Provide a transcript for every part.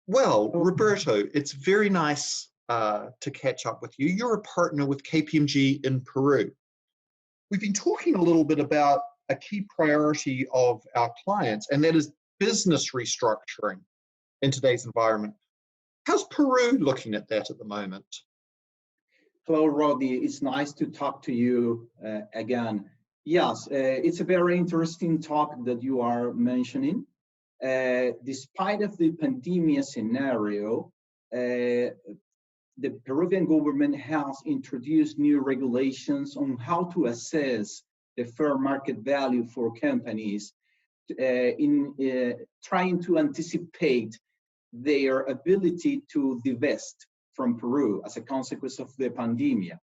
Well, Oh, Roberto, it's very nice to catch up with you. You're a partner with KPMG in Peru. We've been talking a little bit about a key priority of our clients, and that is business restructuring in today's environment. How's Peru looking at that at the moment? hello, Rodney. It's nice to talk to you again. Yes, it's a very interesting talk that you are mentioning. Despite of the pandemic scenario, the Peruvian government has introduced new regulations on how to assess the fair market value for companies in trying to anticipate their ability to divest from Peru as a consequence of the pandemic.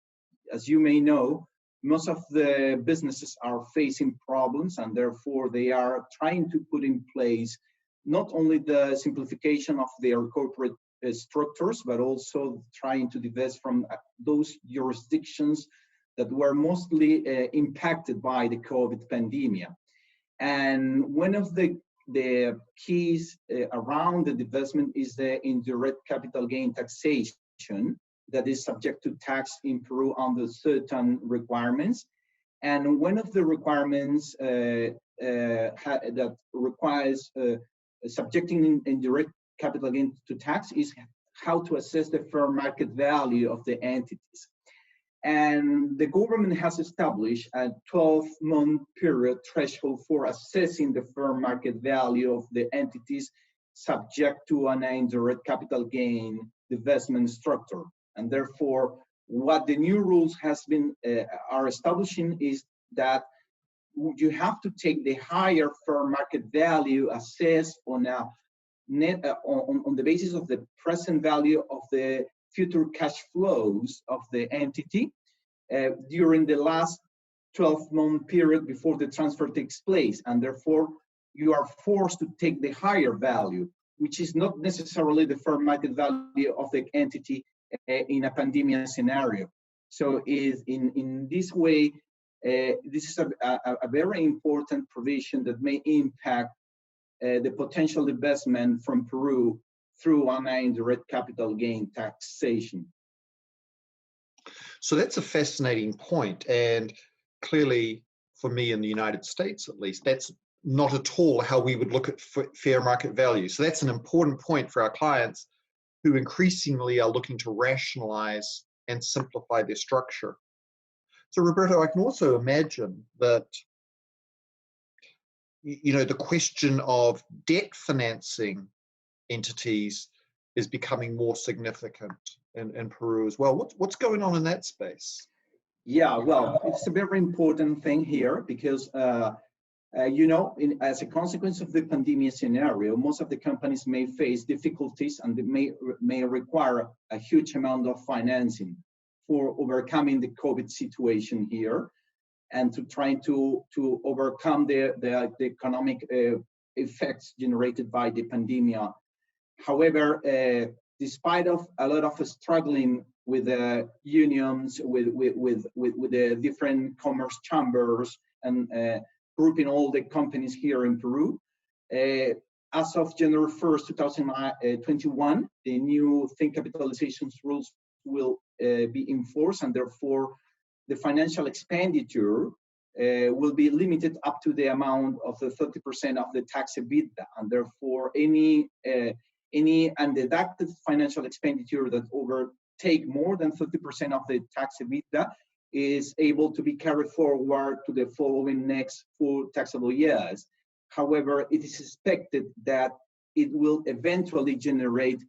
As you may know, most of the businesses are facing problems, and therefore they are trying to put in place not only the simplification of their corporate structures, but also trying to divest from those jurisdictions that were mostly impacted by the COVID pandemic. And one of the keys around the divestment is the indirect capital gain taxation that is subject to tax in Peru under certain requirements. And one of the requirements that requires subjecting indirect capital gain to tax is how to assess the fair market value of the entities. And the government has established a 12-month period threshold for assessing the fair market value of the entities subject to an indirect capital gain divestment structure. And therefore, what the new rules are establishing is that you have to take the higher fair market value assessed on a net on the basis of the present value of the future cash flows of the entity during the last 12-month period before the transfer takes place, and therefore you are forced to take the higher value, which is not necessarily the fair market value of the entity in a pandemic scenario. So in this way, this is a very important provision that may impact the potential investment from Peru through an indirect capital gain taxation. So that's a fascinating point, and clearly for me in the United States at least, that's not at all how we would look at fair market value. So that's an important point for our clients who increasingly are looking to rationalize and simplify their structure. So Roberto, I can also imagine that the question of debt financing entities is becoming more significant in Peru as well. What's going on in that space? Yeah, well, it's a very important thing here because, as a consequence of the pandemic scenario, most of the companies may face difficulties and they may require a huge amount of financing for overcoming the COVID situation here and to trying to overcome the economic effects generated by the pandemic. However, despite of a lot of struggling with the unions, with the different commerce chambers, and grouping all the companies here in Peru, as of January 1st, 2021, the new thin capitalizations rules will be enforced, and therefore the financial expenditure will be limited up to the amount of the 30% of the tax EBITDA, and therefore any undeducted financial expenditure that overtake more than 30% of the tax EBITDA is able to be carried forward to the following next 4 taxable years. However, it is expected that it will eventually generate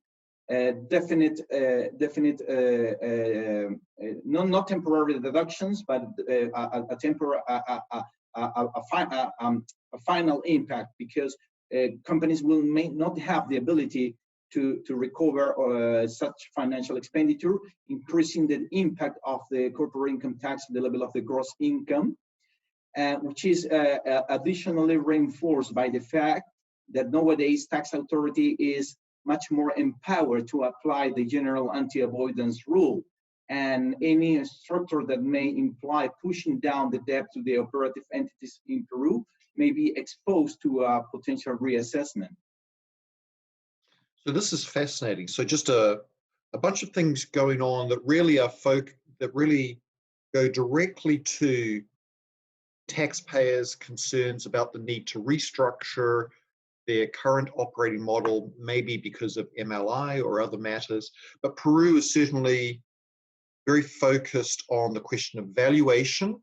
not temporary deductions, but a final impact, because companies may not have the ability to recover such financial expenditure, increasing the impact of the corporate income tax at the level of the gross income, which is additionally reinforced by the fact that nowadays tax authority is much more empowered to apply the general anti-avoidance rule, and any structure that may imply pushing down the debt to the operative entities in Peru may be exposed to a potential reassessment. So this is fascinating. So just a bunch of things going on that really are that really go directly to taxpayers' concerns about the need to restructure their current operating model, maybe because of MLI or other matters. But Peru is certainly very focused on the question of valuation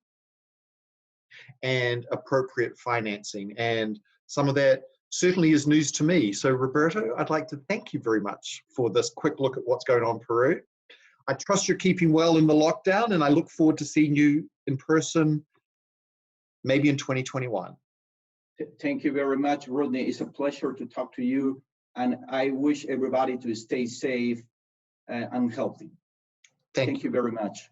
and appropriate financing. And some of that certainly is news to me. So Roberto, I'd like to thank you very much for this quick look at what's going on in Peru. I trust you're keeping well in the lockdown, and I look forward to seeing you in person maybe in 2021. Thank you very much, Rodney. It's a pleasure to talk to you, and I wish everybody to stay safe and healthy. Thank you very much.